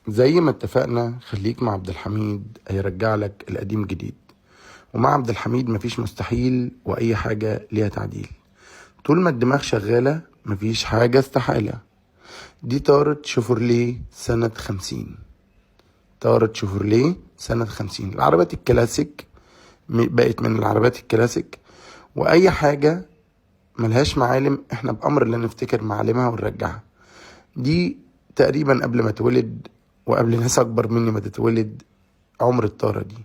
زي ما اتفقنا، خليك مع عبد الحميد هيرجع لك القديم جديد. ومع عبد الحميد مفيش مستحيل واي حاجة ليها تعديل. طول ما الدماغ شغالة مفيش حاجة استحالة. دي طارة شيفروليه سنة 50. طارة شيفروليه سنة 50. العربيات الكلاسيك بقت من العربيات الكلاسيك، واي حاجة ملهاش معالم احنا بأمر الله نفتكر معالمها ونرجعها. دي تقريبا قبل ما اتولد وقبل ناس اكبر مني ما تتولد عمر الطارة دي.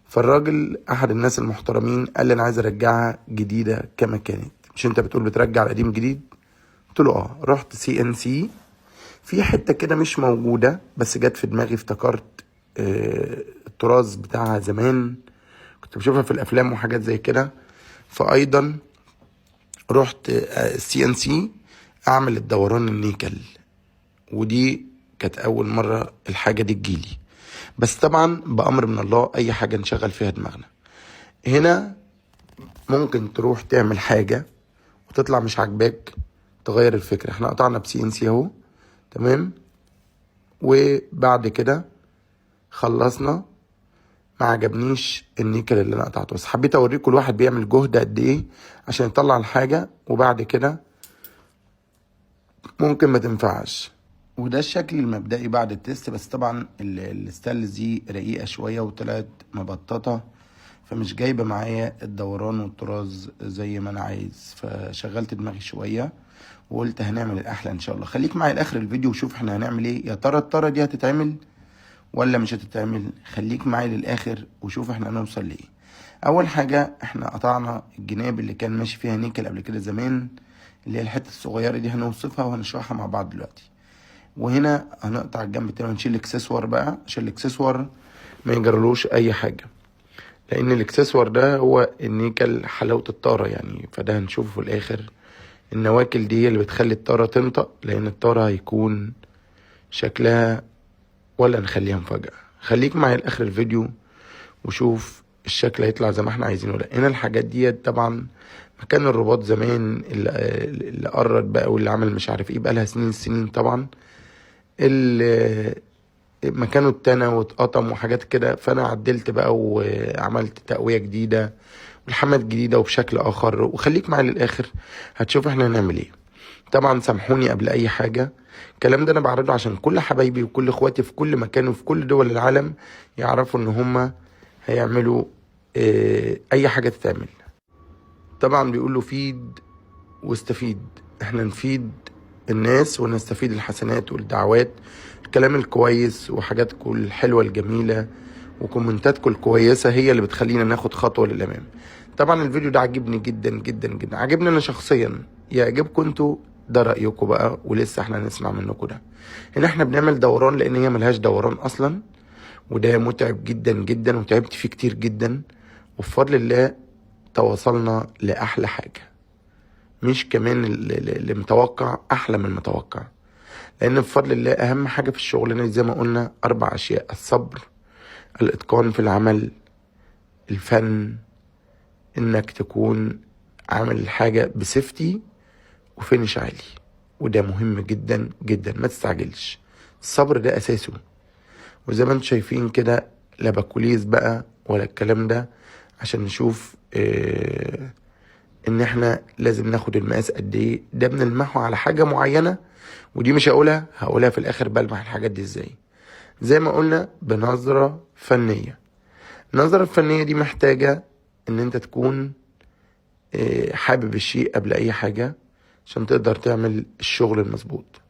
فالراجل احد الناس المحترمين قال لي انا عايز ارجعها جديدة كما كانت. مش انت بتقول بترجع القديم جديد؟ قلت له اه. رحت CNC في حتة كده مش موجودة، بس جت في دماغي افتكرت الطراز بتاعها زمان كنت بشوفها في الافلام وحاجات زي كده. فايضا رحت CNC اعمل الدوران النيكل، ودي كانت اول مرة الحاجة دي تجيلي. بس طبعا بأمر من الله اي حاجة نشغل فيها دماغنا. هنا ممكن تروح تعمل حاجة وتطلع مش عاجباك، تغير الفكرة. احنا قطعنا بCNC اهو، تمام. وبعد كده خلصنا، ما عجبنيش النيكل اللي انا قطعته، بس حبيت اوريكم الواحد بيعمل جهد قد ايه عشان يطلع الحاجة، وبعد كده ممكن ما تنفعش. وده الشكل المبدئي بعد التست. بس طبعا الستانلس دي رقيقة شوية وطلعت مبططة، فمش جايبة معايا الدوران والطراز زي ما انا عايز. فشغلت دماغي شوية وقلت هنعمل الاحلى ان شاء الله. خليك معايا لاخر الفيديو وشوف احنا هنعمل ايه. يا ترى الطارة دي هتتعمل ولا مش هتتعمل؟ خليك معايا للاخر وشوف احنا هنوصل لايه. اول حاجة احنا قطعنا الجناب اللي كان ماشي فيها نيكل قبل كده زمان، اللي هي الحتة الصغيرة دي هنوصفها وهنشرحها مع بعض دلوقتي. وهنا هنقطع الجنب التاني ونشيل الاكسسوار بقى، عشان الاكسسوار ما يجرلوش اي حاجة، لان الاكسسوار ده هو النيكل حلاوة الطارة يعني. فده هنشوفه في الاخر. النواكل دي اللي بتخلي الطارة تنطق، لان الطارة هيكون شكلها ولا نخليها مفاجأة. خليك معايا لاخر الفيديو وشوف الشكل هيطلع زي ما احنا عايزينه. لا هنا الحاجات دي طبعا مكان الرباط زمان اللي قرد بقى واللي عمل مش عارف ايه، بقى لها سنين طبعا. اللي مكانه اتنى واتقطم وحاجات كده، فانا عدلت بقى وعملت تقوية جديدة والحمات جديدة وبشكل اخر. وخليك معايا للاخر هتشوف احنا هنعمل ايه. طبعا سامحوني قبل اي حاجة، الكلام ده انا بعرضه عشان كل حبايبي وكل اخواتي في كل مكان وفي كل دول العالم يعرفوا ان هما هيعملوا اي حاجة تتعمل. طبعا بيقولوا فيد واستفيد. احنا نفيد الناس ونستفيد الحسنات والدعوات، الكلام الكويس وحاجاتكم الحلوة الجميلة وكومنتاتكم الكويسة هي اللي بتخلينا ناخد خطوة للأمام. طبعا الفيديو ده عجبني جدا جدا جدا، عجبني انا شخصيا. يعجبكم انتوا ده رأيكم بقى، ولسه احنا هنسمع منكم ده. هنا احنا بنعمل دوران لان هي ملهاش دوران اصلا، وده متعب جدا جدا وتعبت فيه كتير جدا. وبفضل الله تواصلنا لأحلى حاجة، مش كمان اللي متوقع، أحلى من المتوقع. لأن بفضل الله أهم حاجة في الشغلانة زي ما قلنا 4 أشياء: الصبر، الإتقان في العمل، الفن، إنك تكون عامل الحاجة بسيفتي وفينش عالي. وده مهم جدا جدا، ما تستعجلش. الصبر ده أساسه. وزي ما انتم شايفين كده، لا بكوليز بقى ولا الكلام ده، عشان نشوف ان احنا لازم ناخد المقاس قد ايه. ده بنلمحه على حاجة معينة، ودي مش هقولها في الاخر بلمح الحاجات دي ازاي. زي ما قلنا بنظرة فنية. النظرة الفنية دي محتاجة ان انت تكون حابب الشيء قبل اي حاجة عشان تقدر تعمل الشغل المظبوط.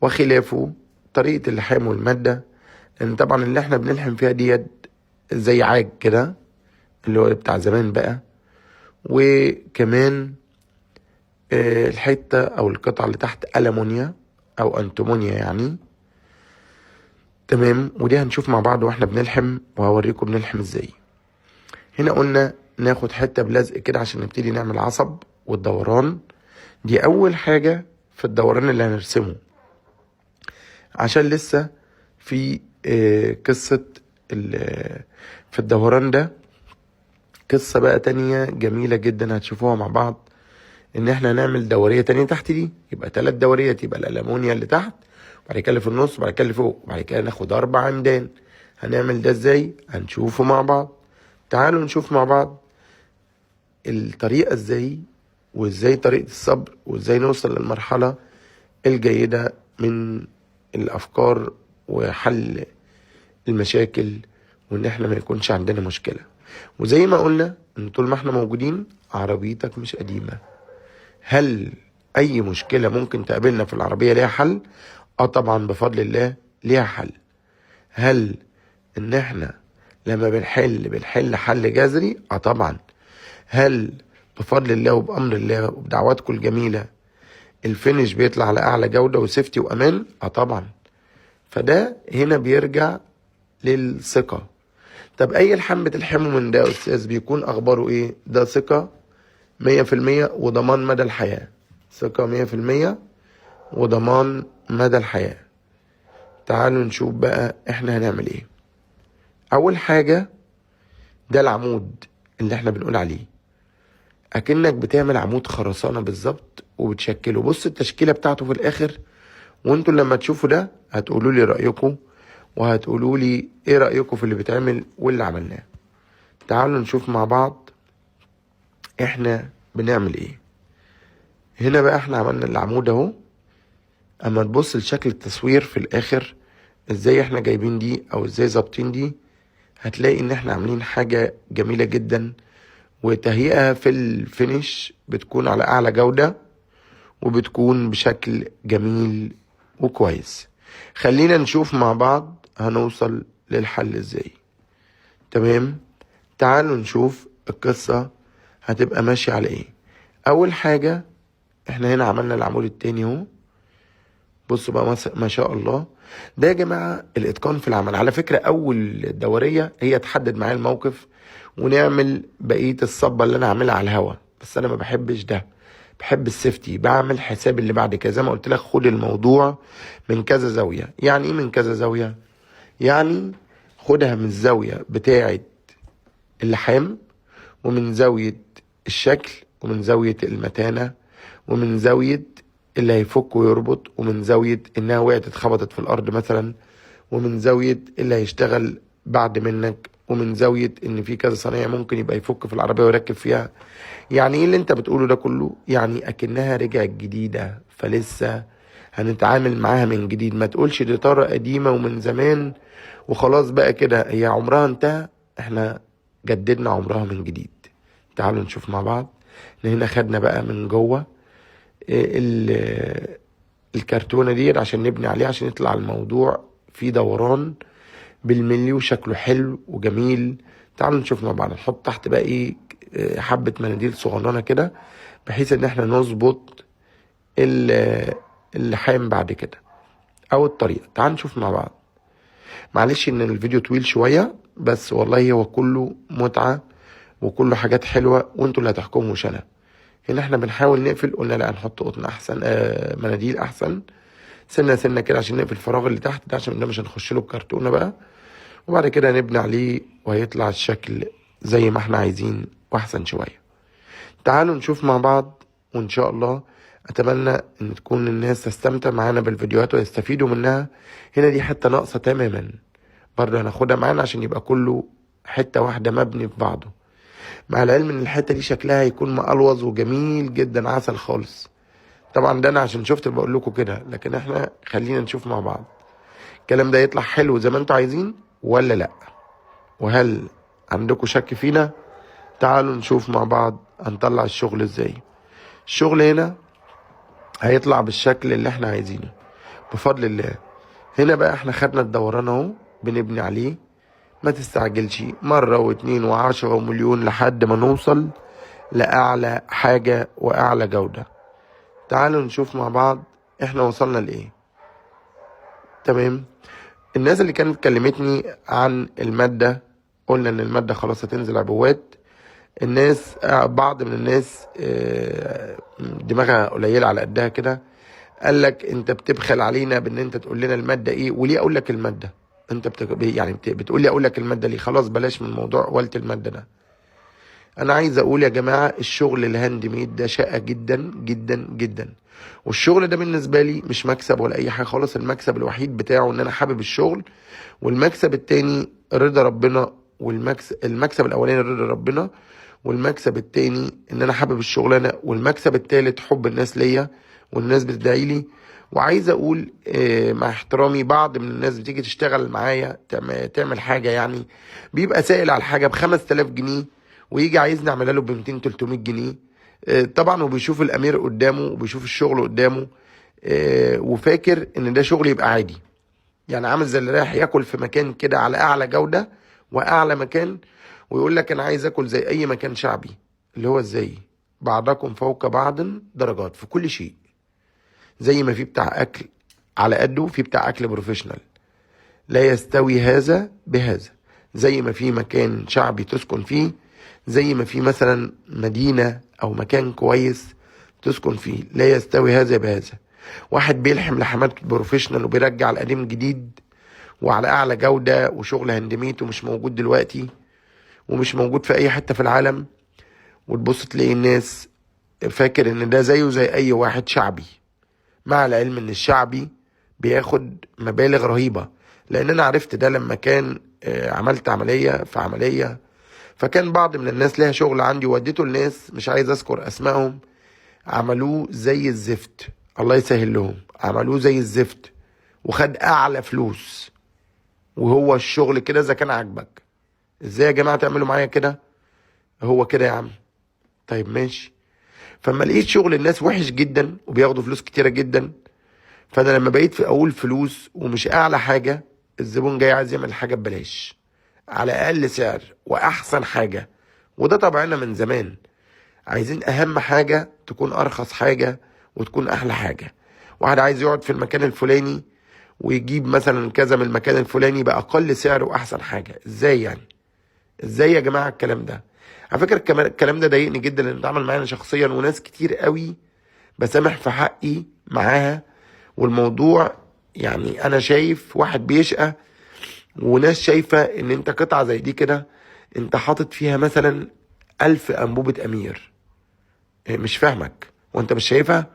وخلافه طريقة اللحام والمادة، لان طبعا اللي احنا بنلحم فيها ديت زي عاج كده اللي هو بتاع زمان بقى. وكمان الحتة او القطعة اللي تحت ألمونيا او انتمونيا يعني، تمام. ودي هنشوف مع بعض واحنا بنلحم، وهوريكم بنلحم ازاي. هنا قلنا ناخد حتة بلزق كده عشان نبتدي نعمل عصب والدوران. دي اول حاجة في الدوران اللي هنرسمه، عشان لسه في قصة في الدوران ده قصة بقى تانية جميلة جدا هتشوفوها مع بعض. ان احنا هنعمل دورية تانية تحت دي، يبقى 3 دوريات. يبقى الألمونيا اللي تحت بعد كده اللي في النص، بعد كده اللي فوق، بعد كده ناخد 4 عمدان. هنعمل ده ازاي؟ هنشوفه مع بعض. تعالوا نشوف مع بعض الطريقة ازاي، وازاي طريقة الصبر، وازاي نوصل للمرحلة الجيدة من الافكار وحل المشاكل، وان احنا ما يكونش عندنا مشكلة. وزي ما قلنا ان طول ما احنا موجودين عربيتك مش قديمة. هل اي مشكلة ممكن تقابلنا في العربية ليها حل؟ طبعا بفضل الله ليها حل. هل ان احنا لما بنحل حل جذري؟ طبعا. هل بفضل الله وبأمر الله وبدعواتكم الجميلة الفينش بيطلع على اعلى جودة وسيفتي وامان؟ طبعا. فده هنا بيرجع للثقة. طب اي لحام بتلحمه من ده يا استاذ بيكون اخباره ايه؟ ده ثقة 100% وضمان مدى الحياة. ثقة 100% وضمان مدى الحياة. تعالوا نشوف بقى احنا هنعمل ايه. اول حاجة ده العمود اللي احنا بنقول عليه، اكنك بتعمل عمود خرسانة بالظبط وبتشكله. بص التشكيلة بتاعته في الاخر، وانتوا لما تشوفوا ده هتقولوا لي رأيكم، وهتقولوا لي ايه رأيكم في اللي بيتعمل واللي عملناه. تعالوا نشوف مع بعض احنا بنعمل ايه. هنا بقى احنا عملنا العمود اهو. اما تبص لشكل التصوير في الاخر ازاي احنا جايبين دي او ازاي ظابطين دي، هتلاقي ان احنا عاملين حاجة جميلة جدا، وتهيئة في الفينش بتكون على اعلى جودة وبتكون بشكل جميل وكويس. خلينا نشوف مع بعض هنوصل للحل ازاي. تمام، تعالوا نشوف القصة هتبقى ماشية على ايه. اول حاجة احنا هنا عملنا العمود التاني اهو. بصوا بقى ما شاء الله. ده يا جماعة الاتقان في العمل. على فكرة اول دورية هي تحدد معايا الموقف ونعمل بقية الصبة اللي انا عاملها على الهوا، بس انا ما بحبش ده، بحب السيفتي. بعمل حساب اللي بعد كده. زي ما قلت لك خد الموضوع من كذا زاوية. يعني ايه من كذا زاوية؟ يعني خدها من الزاوية بتاعة اللحام، ومن زاوية الشكل، ومن زاوية المتانة، ومن زاوية اللي هيفك ويربط، ومن زاوية انها وقعت اتخبطت في الارض مثلا، ومن زاوية اللي هيشتغل بعد منك، ومن زاوية ان في كذا صنايعي ممكن يبقى يفك في العربية ويركب فيها. يعني ايه اللي انت بتقوله ده كله؟ يعني اكنها رجعت جديدة، فلسه هنتعامل معاها من جديد. ما تقولش دي طارة قديمة ومن زمان وخلاص بقى كده هي عمرها انتهى. احنا جددنا عمرها من جديد. تعالوا نشوف مع بعض. هنا خدنا بقى من جوه الكرتونة دي عشان نبني عليه، عشان يطلع الموضوع فيه دوران بالملي وشكله حلو وجميل. تعالوا نشوف مع بعض. نحط تحت بقى ايه حبة مناديل صغننة كده بحيث ان احنا نظبط اللحام بعد كده او الطريقة. تعالوا نشوف مع بعض. معلش ان الفيديو طويل شوية، بس والله هو كله متعة وكله حاجات حلوة، وانتوا اللي هتحكموا مش انا. هنا احنا بنحاول نقفل، قلنا لا نحط قطن احسن، مناديل احسن، سنة سنة كده عشان نقفل الفراغ اللي تحت ده، عشان ده مش هنخش له الكرتونة بقى. وبعد كده نبني عليه وهيطلع الشكل زي ما احنا عايزين واحسن شوية. تعالوا نشوف مع بعض، وان شاء الله اتمنى ان تكون الناس تستمتع معانا بالفيديوهات ويستفيدوا منها. هنا دي حتة ناقصة تماما برضه هناخدها معانا عشان يبقى كله حتة واحدة مبني في بعضه، مع العلم ان الحتة دي شكلها هيكون مقلوظ وجميل جدا عسل خالص. طبعا ده انا عشان شفت بقول لكم كده، لكن احنا خلينا نشوف مع بعض الكلام ده يطلع حلو زي ما انتوا عايزين ولا لا، وهل عندكم شك فينا. تعالوا نشوف مع بعض هنطلع الشغل ازاي. الشغل هنا هيطلع بالشكل اللي احنا عايزينه بفضل الله. هنا بقى احنا خدنا الدوران اهو بنبني عليه. ما تستعجلش، مرة واتنين وعشرة ومليون لحد ما نوصل لأعلى حاجة وأعلى جودة. تعالوا نشوف مع بعض احنا وصلنا لإيه. تمام. الناس اللي كانت كلمتني عن المادة، قلنا ان المادة خلاص هتنزل عبوات. الناس بعض من الناس دماغها قليلة على قدها كده، قال لك انت بتبخل علينا بان انت تقول لنا المادة ايه، وليه اقول لك المادة؟ انت بتقول لي اقول لك المادة ليه؟ خلاص بلاش من موضوع قولت المادة ده. انا عايز اقول يا جماعة الشغل الهاند ميد ده شاقة جدا جدا جدا، والشغل ده بالنسبة لي مش مكسب ولا اي حاجة خالص. المكسب الوحيد بتاعه ان انا حابب الشغل، والمكسب التاني رضا ربنا. المكسب الاولاني رضا ربنا، والمكسب التاني ان انا حابب الشغلانة، والمكسب التالت حب الناس ليا والناس بتدعي لي. وعايز اقول مع احترامي، بعض من الناس بتيجي تشتغل معايا تعمل حاجة، يعني بيبقى سائل على الحاجة ب5000 جنيه، ويجي عايزني اعملها له ب200 300 جنيه. طبعا وبيشوف الامير قدامه وبيشوف الشغل قدامه، وفاكر ان ده شغل يبقى عادي. يعني عامل زي اللي رايح ياكل في مكان كده على اعلى جودة واعلى مكان، ويقول لك انا عايز اكل زي اي مكان شعبي. اللي هو ازاي؟ بعضكم فوق بعض درجات في كل شيء. زي ما في بتاع اكل على قده، في بتاع اكل بروفيشنال. لا يستوي هذا بهذا. زي ما في مكان شعبي تسكن فيه، زي ما في مثلا مدينة او مكان كويس تسكن فيه، لا يستوي هذا بهذا. واحد بيلحم لحمات بروفيشنال وبيرجع القديم جديد وعلى اعلى جودة وشغل هندميت، ومش موجود دلوقتي ومش موجود في اي حتة في العالم. وتبص تلاقي الناس فاكر ان ده زيه زي اي واحد شعبي، مع العلم ان الشعبي بياخد مبالغ رهيبة. لان انا عرفت ده لما كان عملت عملية في عملية، فكان بعض من الناس لها شغل عندي ووديته الناس، مش عايز اذكر اسمائهم، عملوه زي الزفت. الله يسهل لهم، عملوه زي الزفت وخد اعلى فلوس. وهو الشغل كده اذا كان عاجبك. ازاي يا جماعة تعملوا معايا كده؟ هو كده يا عم. طيب ماشي. فما لقيت شغل الناس وحش جدا وبياخدوا فلوس كتيرة جدا، فانا لما بقيت في اقول فلوس ومش اعلى حاجة، الزبون جاي عايز يعمل حاجة ببلاش على اقل سعر واحسن حاجة. وده طبعنا من زمان. عايزين اهم حاجة تكون ارخص حاجة وتكون احلى حاجة. واحد عايز يقعد في المكان الفلاني ويجيب مثلا كذا من المكان الفلاني باقل سعر واحسن حاجة. ازاي يعني؟ ازاي يا جماعة الكلام ده؟ على فكرة الكلام ده ضايقني جدا، لان اتعمل معايا شخصيا وناس كتير قوي بسامح في حقي معاها. والموضوع يعني انا شايف واحد بيشقى، وناس شايفة ان انت قطعة زي دي كده انت حاطط فيها مثلا 1000 انبوبة امير. مش فاهمك وانت مش شايفها.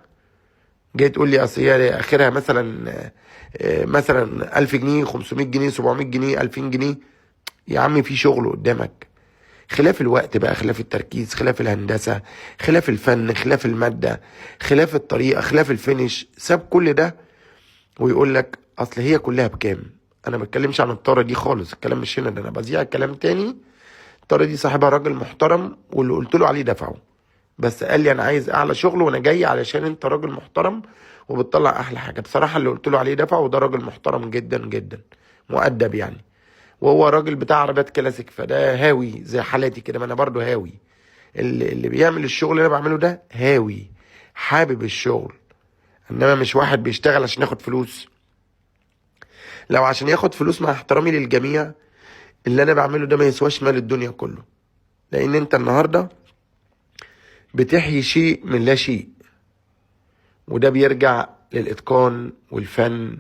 جاي تقول لي اصل هي اخرها مثلا 1000 جنيه 500 جنيه 700 جنيه 2000 جنيه. يا عم في شغل قدامك. خلاف الوقت بقى، خلاف التركيز، خلاف الهندسة، خلاف الفن، خلاف المادة، خلاف الطريقة، خلاف الفينش. ساب كل ده ويقول لك اصل هي كلها بكام. انا ما بتكلمش عن الطاره دي خالص، الكلام مش هنا، ده انا بذيع الكلام تاني. الطاره دي صاحبها راجل محترم، واللي قلت له عليه دفعه، بس قال لي انا عايز اعلى شغل وانا جاي علشان انت راجل محترم وبتطلع احلى حاجه. بصراحه اللي قلت له عليه دفعه، وده راجل محترم جدا جدا مؤدب يعني. وهو راجل بتاع عربيات كلاسيك، فده هاوي زي حالاتي كده، ما انا برضو هاوي. اللي بيعمل الشغل اللي انا بعمله ده هاوي، حابب الشغل. انما مش واحد بيشتغل عشان ياخد فلوس. لو عشان ياخد فلوس، مع احترامي للجميع، اللي انا بعمله ده ما يسواش مال الدنيا كله. لان انت النهاردة بتحيي شيء من لا شيء، وده بيرجع للاتقان والفن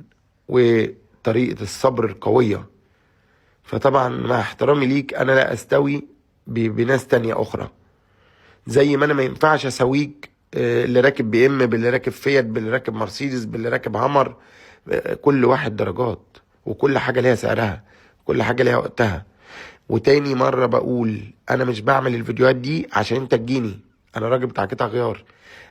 وطريقة الصبر القوية. فطبعا مع احترامي ليك، انا لا استوي بناس تانية اخرى. زي ما انا ما ينفعش اسويك اللي راكب BM باللي راكب فيات باللي راكب مرسيدس باللي راكب هامر. كل واحد درجات، وكل حاجة ليها سعرها، كل حاجة ليها وقتها. وتاني مرة بقول، انا مش بعمل الفيديوهات دي عشان انت تجيني. انا راجل بتاع قطع غيار،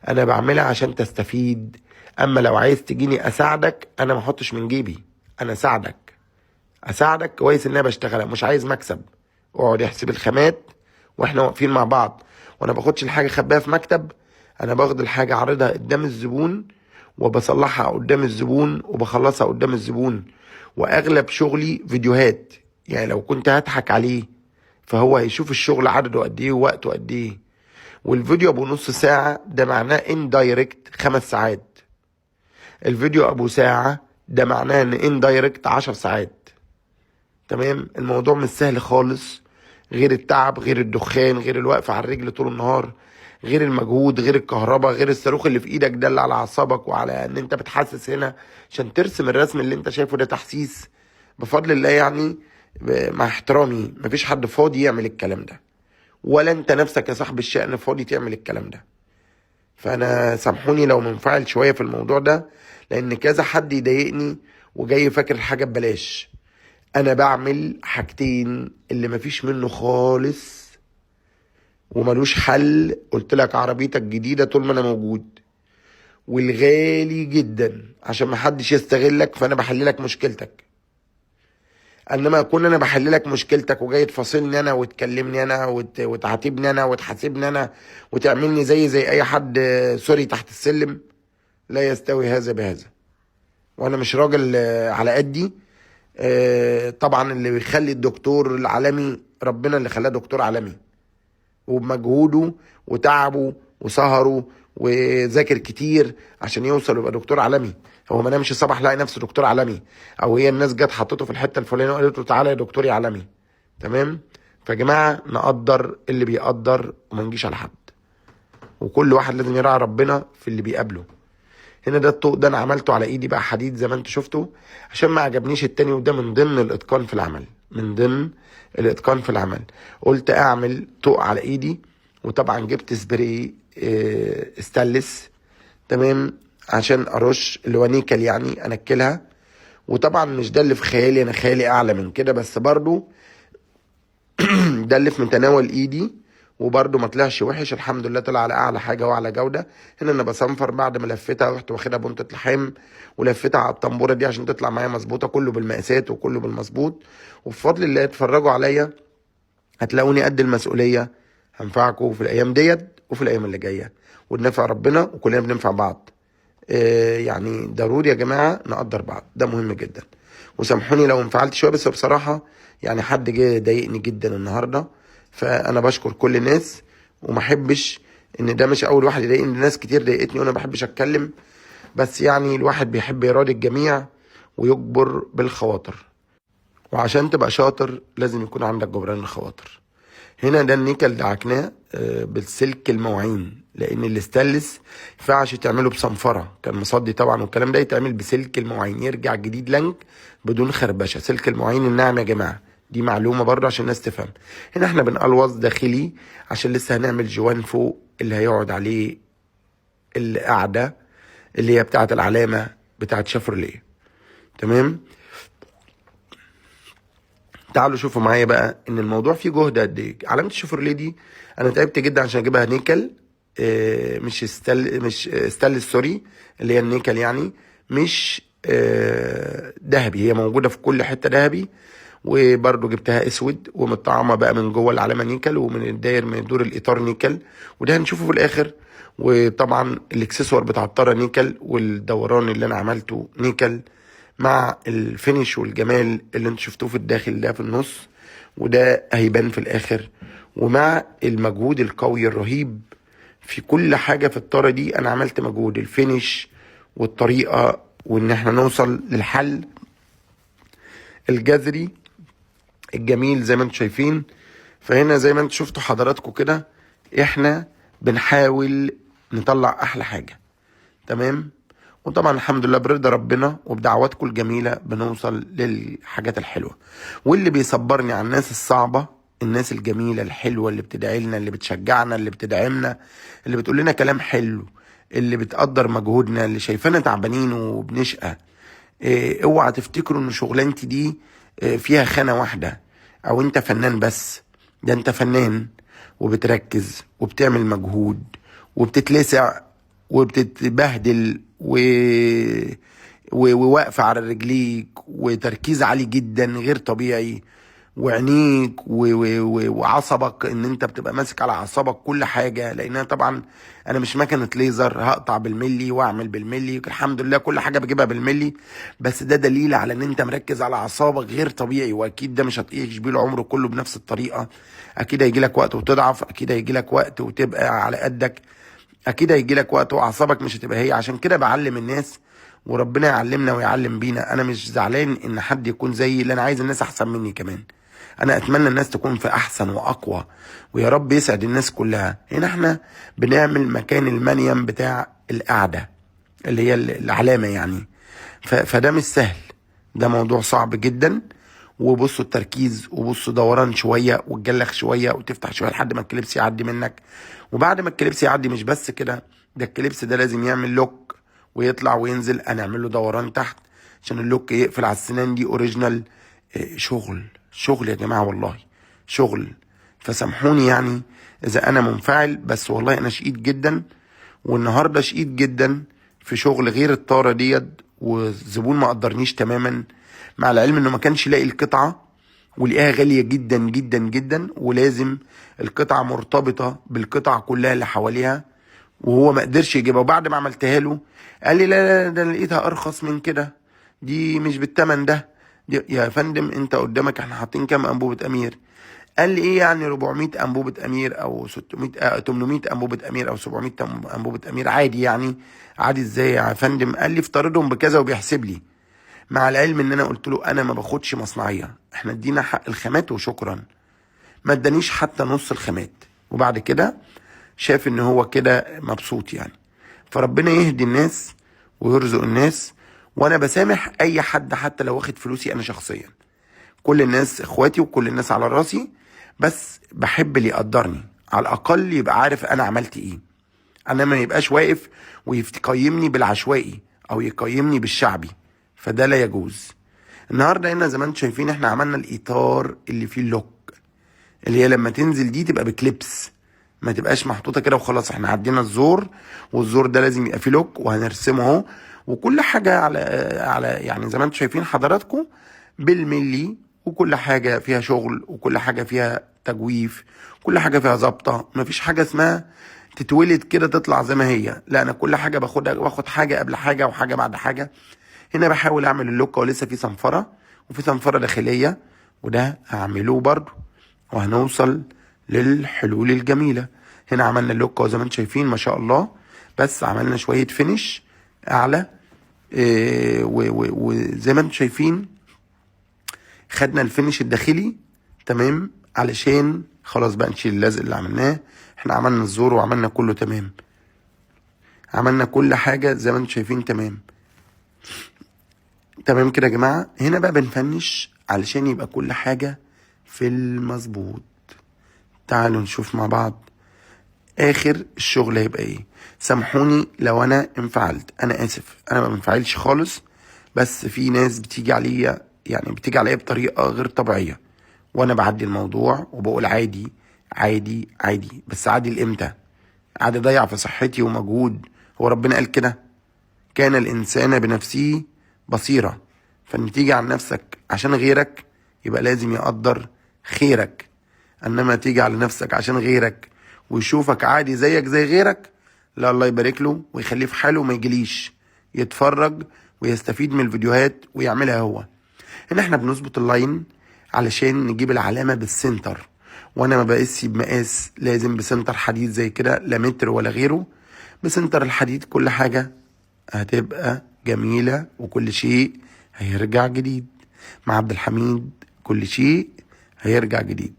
انا بعملها عشان تستفيد. اما لو عايز تجيني اساعدك، انا ما احطش من جيبي، انا اساعدك كويس ان انا بشتغلها، مش عايز مكسب. اقعد احسب الخامات واحنا واقفين مع بعض، وانا باخدش الحاجة خباها في مكتب. انا باخد الحاجة عرضها قدام الزبون، وبصلحها قدام الزبون، وبخلصها قدام الزبون. واغلب شغلي فيديوهات، يعني لو كنت هضحك عليه فهو هيشوف الشغل عدده قد ايه ووقته قد ايه. والفيديو ابو نص ساعة ده معناه اندايركت 5 ساعات. الفيديو ابو ساعة ده معناه ان اندايركت 10 ساعات. تمام؟ الموضوع مش سهل خالص، غير التعب، غير الدخان، غير الوقف على الرجل طول النهار، غير المجهود، غير الكهرباء، غير الصاروخ اللي في ايدك ده اللي على اعصابك، وعلى ان انت بتحسس هنا عشان ترسم الرسم اللي انت شايفه ده تحسيس بفضل الله يعني. مع احترامي، مفيش حد فاضي يعمل الكلام ده، ولا انت نفسك يا صاحب الشأن فاضي تعمل الكلام ده. فانا سامحوني لو منفعل شويه في الموضوع ده، لان كذا حد يضايقني وجاي فاكر الحاجه ببلاش. انا بعمل حاجتين اللي مفيش منه خالص وملوش حل. قلت لك عربيتك جديده طول ما انا موجود، والغالي جدا عشان محدش يستغلك، فانا بحللك مشكلتك. انما اكون انا بحللك مشكلتك وجاي تفاصلني انا وتكلمني انا وتعاتبني انا وتحاسبني انا وتعملني زي اي حد سوري تحت السلم، لا يستوي هذا بهذا. وانا مش راجل على قدي. طبعا اللي بيخلي الدكتور العالمي ربنا اللي خلاه دكتور عالمي، وبمجهوده وتعبه وسهره وذاكر كتير عشان يوصل يبقى دكتور عالمي. هو ما نامش صباح لقى نفسه دكتور عالمي، او هي الناس جت حطته في الحته الفلانيه وقالت له تعالى يا دكتور يا عالمي. تمام. فيا جماعه نقدر اللي بيقدر وما نجيش على حد، وكل واحد لازم يراعي ربنا في اللي بيقابله. هنا ده الطوق ده انا عملته على ايدي بقى حديد زي ما انتوا شفتوا، عشان ما عجبنيش التاني، وده من ضمن الاتقان في العمل، من ضمن الاتقان في العمل. قلت اعمل طوق على ايدي، وطبعا جبت سبراي استانلس. تمام. عشان ارش اللي هو نيكل يعني انكلها. وطبعا مش ده اللي في خيالي، انا خيالي اعلى من كده، بس برضو ده اللي في متناول ايدي، وبرده ما طلعش وحش الحمد لله، طلع على اعلى حاجه واعلى جوده. هنا انا بصنفر بعد ما لفتها، رحت واخدها بنطه لحام ولفتها على الطنبوره دي عشان تطلع معايا مظبوطه، كله بالمقاسات وكله بالمظبوط. وبفضل الله اتفرجوا عليا هتلاقوني قد المسؤوليه، هنفعكم في الايام ديت وفي الايام اللي جايه، وننفع ربنا وكلنا بننفع بعض. يعني ضروري يا جماعه نقدر بعض، ده مهم جدا. وسامحوني لو انفعلت شويه، بس بصراحه يعني حد جه ضايقني جدا النهارده، فانا بشكر كل الناس، وما احبش ان ده مش اول واحد يضايقني، ناس كتير ضايقتني وانا ما بحبش اتكلم، بس يعني الواحد بيحب يراضي الجميع ويجبر بالخواطر. وعشان تبقى شاطر لازم يكون عندك جبران الخواطر. هنا ده النيكل دعكناه بالسلك المواعين، لان الاستانلس ينفعش تعمله بصنفره، كان مصدي طبعا، والكلام ده يتعمل بسلك المواعين يرجع جديد لنج بدون خربشه. سلك المواعين الناعم يا جماعه، دي معلومه برضه عشان الناس تفهم. هنا احنا بنقلوظ داخلي عشان لسه هنعمل جوان فوق اللي هيقعد عليه القعده اللي هي بتاعه العلامه بتاعه شيفروليه. تمام. تعالوا شوفوا معايا بقى ان الموضوع فيه جهد قد ايه. علامه الشيفروليه دي انا تعبت جدا عشان اجيبها نيكل، مش ستانلس سوري، اللي هي النيكل يعني، مش ذهبي. هي موجوده في كل حته ذهبي، وبرضو جبتها اسود ومطعمه بقى من جوه العلامه نيكل، ومن الداير من دور الاطار نيكل، وده هنشوفه في الاخر. وطبعا الاكسسوار بتاع الطاره نيكل، والدوران اللي انا عملته نيكل، مع الفينش والجمال اللي انتوا شفتوه في الداخل ده في النص، وده هيبان في الاخر. ومع المجهود القوي الرهيب في كل حاجة في الطارة دي، انا عملت مجهود الفينش والطريقة، وان احنا نوصل للحل الجذري الجميل زي ما انتوا شايفين. فهنا زي ما انتوا شفتوا حضراتكم كده، احنا بنحاول نطلع احلى حاجة. تمام. وطبعا الحمد لله برضا ربنا وبدعواتكم الجميلة بنوصل للحاجات الحلوة. واللي بيصبرني على الناس الصعبة، الناس الجميلة الحلوة اللي بتدعي لنا، اللي بتشجعنا، اللي بتدعمنا، اللي بتقول لنا كلام حلو، اللي بتقدر مجهودنا، اللي شايفانا تعبانين وبنشقى. اوعى تفتكروا ان شغلانتي دي فيها خانة واحدة، او انت فنان بس. ده انت فنان وبتركز وبتعمل مجهود وبتتلسع وبتتبهدل وواقفة على رجليك، وتركيز عالي جدا غير طبيعي، وعينيك وعصبك، ان انت بتبقى ماسك على اعصابك كل حاجة. لان طبعا انا مش مكنة ليزر هقطع بالملي واعمل بالملي، الحمد لله كل حاجة بجيبها بالملي، بس ده دليل على ان انت مركز على اعصابك غير طبيعي. واكيد ده مش هتعيش بيه العمر كله بنفس الطريقة، اكيد هيجي لك وقت وتضعف، اكيد هيجي لك وقت وتبقى على قدك، اكيد هيجي لك وقت واعصابك مش هتبقى هي. عشان كده بعلم الناس، وربنا يعلمنا ويعلم بينا. انا مش زعلان ان حد يكون زيي، اللي انا عايز الناس احسن مني كمان. انا اتمنى الناس تكون في احسن واقوى، ويا رب يسعد الناس كلها. هنا احنا بنعمل مكان المنيم بتاع القعدة اللي هي العلامة يعني، فده مش سهل، ده موضوع صعب جدا. وبصوا التركيز، وبصوا دوران شويه وتجلخ شويه وتفتح شويه لحد ما الكليبس يعدي منك. وبعد ما الكليبس يعدي مش بس كده، ده الكليبس ده لازم يعمل لوك ويطلع وينزل، هنعمل له دوران تحت عشان اللوك يقفل على السنان دي اوريجينال. شغل يا جماعه، والله شغل. فسامحوني يعني اذا انا منفعل، بس والله انا شقيت جدا، والنهارده شقيت جدا في شغل غير الطاره ديت، والزبون ما قدرنيش تماما، مع العلم انه ما كانش لاقي القطعه، ولقاها غاليه جدا جدا جدا، ولازم القطعه مرتبطه بالقطع كلها اللي حواليها، وهو ما قدرش يجيبها. وبعد ما عملتها له قال لي لا لا، ده انا لقيتها ارخص من كده، دي مش بالثمن ده. دي يا فندم انت قدامك احنا حاطين كام انبوبه امير؟ قال لي ايه يعني 400 انبوبه امير او 600 800 انبوبه امير او 700 انبوبه امير عادي يعني؟ عادي ازاي يا فندم؟ قال لي افترضهم بكذا وبيحسب لي، مع العلم ان انا قلت له انا ما باخدش مصنعيه، احنا ادينا حق الخامات وشكرا. ما ادانيش حتى نص الخامات، وبعد كده شاف ان هو كده مبسوط يعني. فربنا يهدي الناس ويرزق الناس، وانا بسامح اي حد حتى لو واخد فلوسي انا شخصيا. كل الناس اخواتي وكل الناس على راسي، بس بحب اللي يقدرني على الاقل يبقى عارف انا عملت ايه. انا ما يبقاش واقف ويقيمني بالعشوائي او يقيمني بالشعبي، فده لا يجوز. النهارده هنا زي ما انتم شايفين احنا عملنا الاطار اللي فيه اللوك، اللي هي لما تنزل دي تبقى بكليبس، ما تبقاش محطوطه كده وخلاص. احنا عدينا الزور، والزور ده لازم يبقى فيه لوك، وهنرسمه اهو، وكل حاجه على يعني زي ما انتم شايفين حضراتكم بالملي، وكل حاجه فيها شغل، وكل حاجه فيها تجويف، كل حاجه فيها ظابطه. مفيش حاجه اسمها تتولد كده تطلع زي ما هي، لا انا كل حاجه باخد حاجه قبل حاجه وحاجه بعد حاجه. هنا بحاول اعمل اللوكه ولسه في صنفره، وفي صنفره داخليه، وده هعمله برضو، وهنوصل للحلول الجميله. هنا عملنا اللوكه وزي ما انتم شايفين ما شاء الله، بس عملنا شويه فينش اعلى، وزي ما انتم شايفين خدنا الفينش الداخلي تمام، علشان خلاص بقى نشيل اللزق اللي عملناه. احنا عملنا الزور وعملنا كله تمام، عملنا كل حاجه زي ما انتم شايفين تمام كده يا جماعه. هنا بقى بنفنش علشان يبقى كل حاجه في المظبوط. تعالوا نشوف مع بعض اخر الشغل هيبقى ايه. سامحوني لو انا انفعلت، انا اسف، انا ما بنفعلش خالص، بس في ناس بتيجي عليا يعني بتيجي عليا بطريقه غير طبيعيه، وانا بعدي الموضوع وبقول عادي عادي عادي. بس عادي لامتى؟ عادي ضيع في صحتي ومجهود؟ هو ربنا قال كده؟ كان الانسان بنفسه بصيرة. فان تيجي عن نفسك عشان غيرك يبقى لازم يقدر خيرك، انما تيجي على نفسك عشان غيرك ويشوفك عادي زيك زي غيرك، لا الله يبارك له ويخليه في حاله وما يجيليش يتفرج ويستفيد من الفيديوهات ويعملها هو. هنا احنا بنظبط اللاين علشان نجيب العلامة بالسنتر، وانا ما بقيسش بمقاس، لازم بسنتر حديد زي كده، لا متر ولا غيره. بسنتر الحديد كل حاجة هتبقى جميلة، وكل شيء هيرجع جديد. مع عبد الحميد كل شيء هيرجع جديد.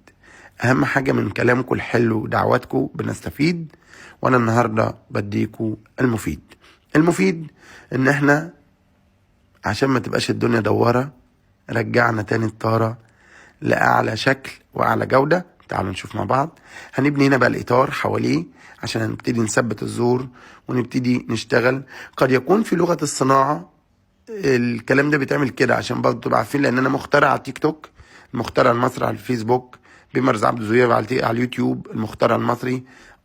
اهم حاجة من كلامكم الحلو ودعواتكم بنستفيد، وانا النهاردة بديكم المفيد ان احنا عشان ما تبقاش الدنيا دوارة رجعنا تاني الطارة لأعلى شكل وأعلى جودة. تعالوا نشوف مع بعض. هنبني هنا بقى الإطار حواليه عشان نبتدي نثبت الزور ونبتدي نشتغل. قد يكون في لغة الصناعة الكلام ده بيتعمل كده عشان برضه تبقى عارفين، لأن أنا مخترع على التيك توك، المخترع المصري على الفيسبوك، بمرز عبد الزوير على اليوتيوب المخترع المصري،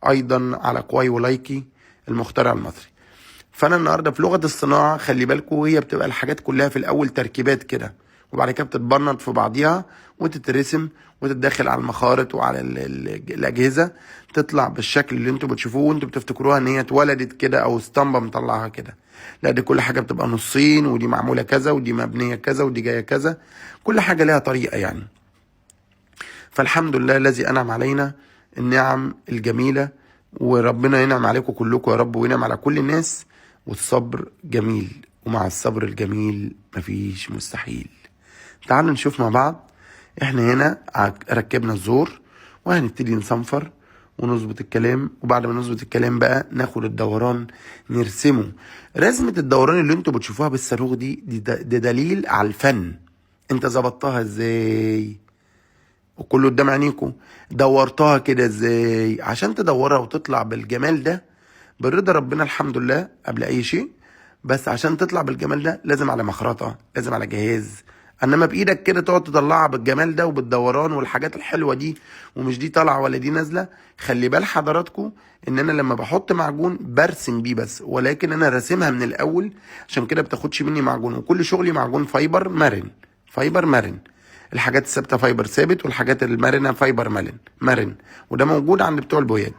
أيضا على كواي ولايكي المخترع المصري. فانا النهارده في لغه الصناعه خلي بالكم، هي بتبقى الحاجات كلها في الاول تركيبات كده، وبعد كده بتتبنط في بعضيها وتترسم وتتدخل على المخارط وعلى الاجهزه، تطلع بالشكل اللي انتوا بتشوفوه وانتوا بتفتكروها ان هي اتولدت كده او اسطمبه مطلعها كده. لا، دي كل حاجه بتبقى نصين، ودي معموله كذا، ودي مبنيه كذا، ودي جايه كذا، كل حاجه لها طريقه يعني. فالحمد لله الذي انعم علينا النعم الجميله، وربنا ينعم عليكم كلكم يا رب، وينعم على كل الناس. والصبر جميل، ومع الصبر الجميل مفيش مستحيل. تعالوا نشوف مع بعض. احنا هنا ركبنا الزور وهنبتدي نصنفر ونظبط الكلام، وبعد ما نظبط الكلام بقى ناخد الدوران نرسمه. رسمة الدوران اللي انتوا بتشوفوها بالصاروخ دي ده دليل على الفن. انت ظبطتها ازاي؟ وكله قدام عينيكوا. دورتها كده ازاي عشان تدورها وتطلع بالجمال ده؟ بالرضا ربنا الحمد لله قبل اي شيء. بس عشان تطلع بالجمال ده لازم على مخرطة، لازم على جهاز. انما بايدك كده تقعد تطلعها بالجمال ده وبالدوران والحاجات الحلوة دي، ومش دي طالعة ولا دي نازلة. خلي بال حضراتكم ان انا لما بحط معجون برسم بيه بس، ولكن انا راسمها من الاول. عشان كده بتاخدش مني معجون، وكل شغلي معجون فايبر مرن. فايبر مرن. الحاجات الثابته فايبر ثابت، والحاجات المرنه فايبر مرن. وده موجود عند بتوع البويات.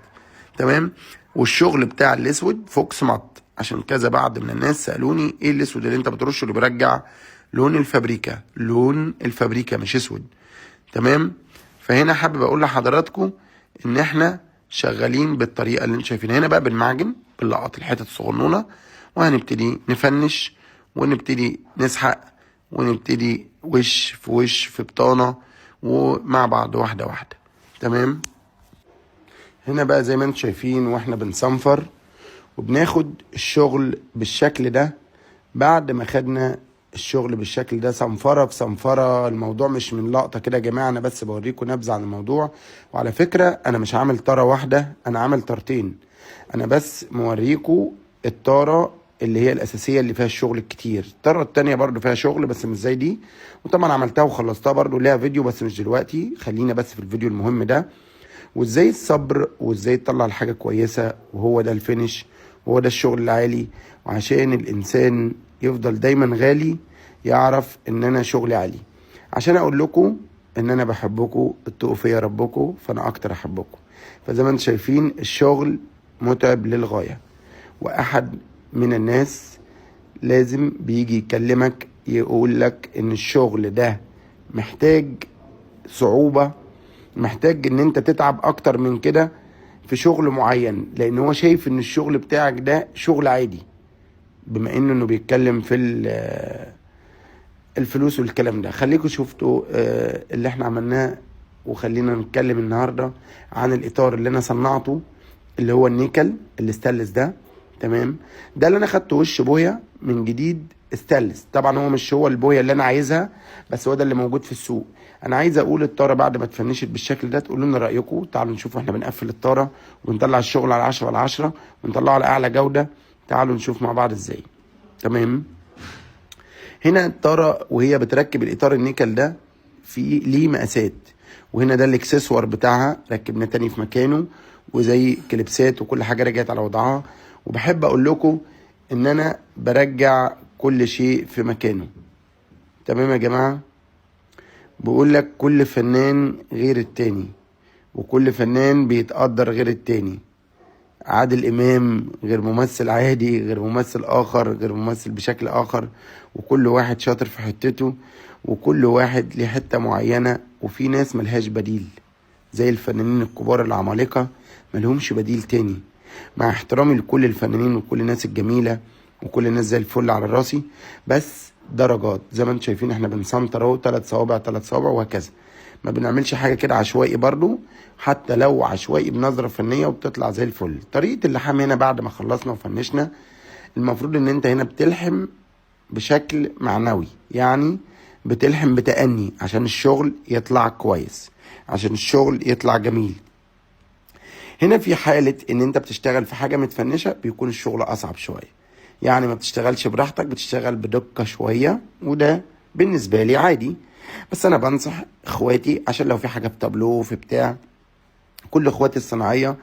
تمام. والشغل بتاع الاسود فوكس مات. عشان كذا بعض من الناس سالوني ايه الاسود اللي انت بترشه اللي بيرجع؟ لون الفابريكا. لون الفابريكا مش اسود. تمام. فهنا حابب اقول لحضراتكم ان احنا شغالين بالطريقه اللي انتم شايفينها. هنا بقى بنمعجن بنلقط الحتت الصغنونه، وهنبتدي نفنش ونبتدي نسحق ونبتدي وش في وش في بطانه ومع بعض واحده واحده. تمام. هنا بقى زي ما انتم شايفين واحنا بنصنفر وبناخد الشغل بالشكل ده. بعد ما خدنا الشغل بالشكل ده صنفرة في صنفرة، الموضوع مش من لقطة كده يا جماعة، انا بس بوريكم نبذة عن الموضوع. وعلى فكرة انا مش عامل طارة واحدة، انا عامل طارتين. انا بس موريكم الطارة اللي هي الاساسية اللي فيها الشغل الكتير. الطارة التانية برضو فيها شغل بس مش زي دي، وطبعا عملتها وخلصتها برضو ليها فيديو بس مش دلوقتي. خلينا بس في الفيديو المهم ده، وازاي الصبر وازاي تطلع الحاجة كويسة، وهو ده الفينش وهو ده الشغل العالي. وعشان الانسان يفضل دايما غالي يعرف ان انا شغلي عالي. عشان اقول لكم ان انا بحبكم، اتقوا فيا ربكم فانا اكتر احبكم. فزي ما انتم شايفين الشغل متعب للغاية. واحد من الناس لازم بيجي يكلمك يقول لك ان الشغل ده محتاج صعوبة، محتاج ان انت تتعب اكتر من كده في شغل معين، لان هو شايف ان الشغل بتاعك ده شغل عادي، بما انه بيتكلم في الفلوس والكلام ده. خليكم شفتوا اللي احنا عملناه. وخلينا نتكلم النهاردة عن الاطار اللي انا صنعته، اللي هو النيكل الاستانلس ده. تمام. ده اللي انا خدته وش بويا من جديد استانلس. طبعا هو مش هو البويا اللي انا عايزها، بس هو ده اللي موجود في السوق. انا عايز اقول الطاره بعد ما تفنشت بالشكل ده تقولوا لنا رايكم. تعالوا نشوف احنا بنقفل الطاره ونطلع الشغل على 10 على 10 ونطلعه على اعلى جوده. تعالوا نشوف مع بعض ازاي. تمام. هنا الطاره وهي بتركب الاطار النيكل ده في ليه مقاسات، وهنا ده الاكسسوار بتاعها ركبناه تاني في مكانه، وزي كليبسات وكل حاجه رجعت على وضعها. وبحب اقول لكم ان انا برجع كل شيء في مكانه. تمام يا جماعه. بقول لك كل فنان غير التاني، وكل فنان بيتقدر غير التاني. عادل امام غير ممثل عادي، غير ممثل اخر، غير ممثل بشكل اخر. وكل واحد شاطر في حتته، وكل واحد ليه حتة معينة. وفي ناس ملهاش بديل زي الفنانين الكبار العمالقة، ملهمش بديل تاني. مع احترامي لكل الفنانين وكل الناس الجميلة وكل الناس زي الفل على راسي، بس درجات. زي ما انتم شايفين احنا بنسنتر اهو 3 صوابع 3 صوابع وهكذا. ما بنعملش حاجة كده عشوائي برضو، حتى لو عشوائي بنظرة فنية وبتطلع زي الفل. طريقة اللحام هنا بعد ما خلصنا وفنشنا، المفروض ان انت هنا بتلحم بشكل معنوي، يعني بتلحم بتأني عشان الشغل يطلع كويس، عشان الشغل يطلع جميل. هنا في حالة ان انت بتشتغل في حاجة متفنشة بيكون الشغل اصعب شوية، يعني ما بتشتغلش براحتك، بتشتغل بدقة شوية، وده بالنسبة لي عادي. بس انا بنصح اخواتي عشان لو في حاجة في تابلو في بتاع، كل اخواتي الصناعية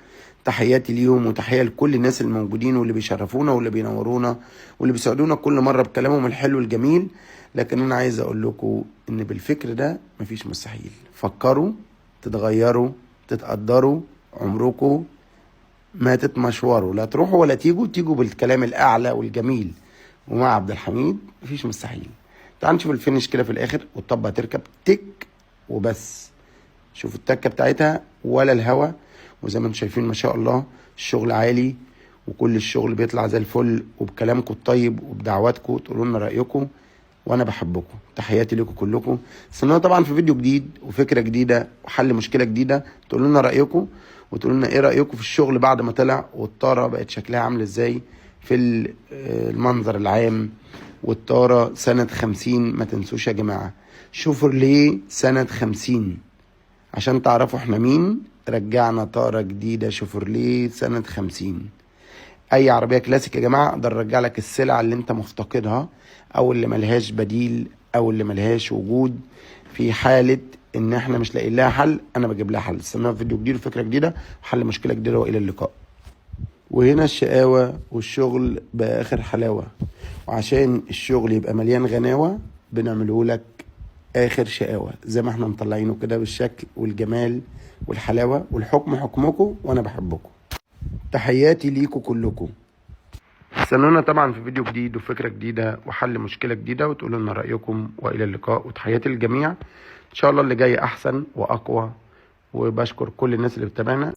تحياتي ليهم، وتحية لكل الناس الموجودين واللي بيشرفونا واللي بينورونا واللي بيسعدونا كل مرة بكلامهم الحلو الجميل. لكن انا عايز اقول لكم ان بالفكر ده مفيش مستحيل. فكروا، تتغيروا، تتقدروا، عمركم ما تتمشوروا، لا تروحوا ولا تيجوا بالكلام الاعلى والجميل. ومع عبد الحميد مفيش مستحيل. تعال نشوف الفينش كده في الاخر، والطبة هتركب تك وبس. شوف التكة بتاعتها ولا الهوا. وزي ما انتم شايفين ما شاء الله الشغل عالي، وكل الشغل بيطلع زي الفل. وبكلامكم الطيب وبدعواتكم تقولوا لنا رايكم، وانا بحبكم. تحياتي لكم كلكم. استنونا طبعا في فيديو جديد وفكره جديده وحل مشكله جديده. تقولوا لنا رايكم، وتقولوا لنا ايه رايكم في الشغل بعد ما طلع، والطاره بقت شكلها عامل ازاي في المنظر العام. والطاره سنه 50 ما تنسوش يا جماعه. شوفرليه سنة 50. عشان تعرفوا احنا مين، رجعنا طارة جديدة شوفرليه سنة 50. اي عربية كلاسيك يا جماعة اقدر ارجع لك السلعة اللي انت مفتقدها، او اللي ملهاش بديل، او اللي ملهاش وجود. في حالة ان احنا مش لاقيين لها حل، انا بجيب لها حل. استنونا في فيديو جديد وفكرة جديدة وحل مشكلة جديدة، والى اللقاء. وهنا الشقاوة والشغل بآخر حلاوة، وعشان الشغل يبقى مليان غناوة بنعمله لك آخر شقاوة زي ما احنا مطلعينه كده بالشكل والجمال والحلاوة. والحكم حكمكم وانا بحبكم. تحياتي ليكم كلكم. استنونا طبعا في فيديو جديد وفكرة جديدة وحل مشكلة جديدة، وتقولوا لنا رأيكم، والى اللقاء. وتحياتي للجميع، ان شاء الله اللي جاي احسن واقوى. وبشكر كل الناس اللي بتتابعنا.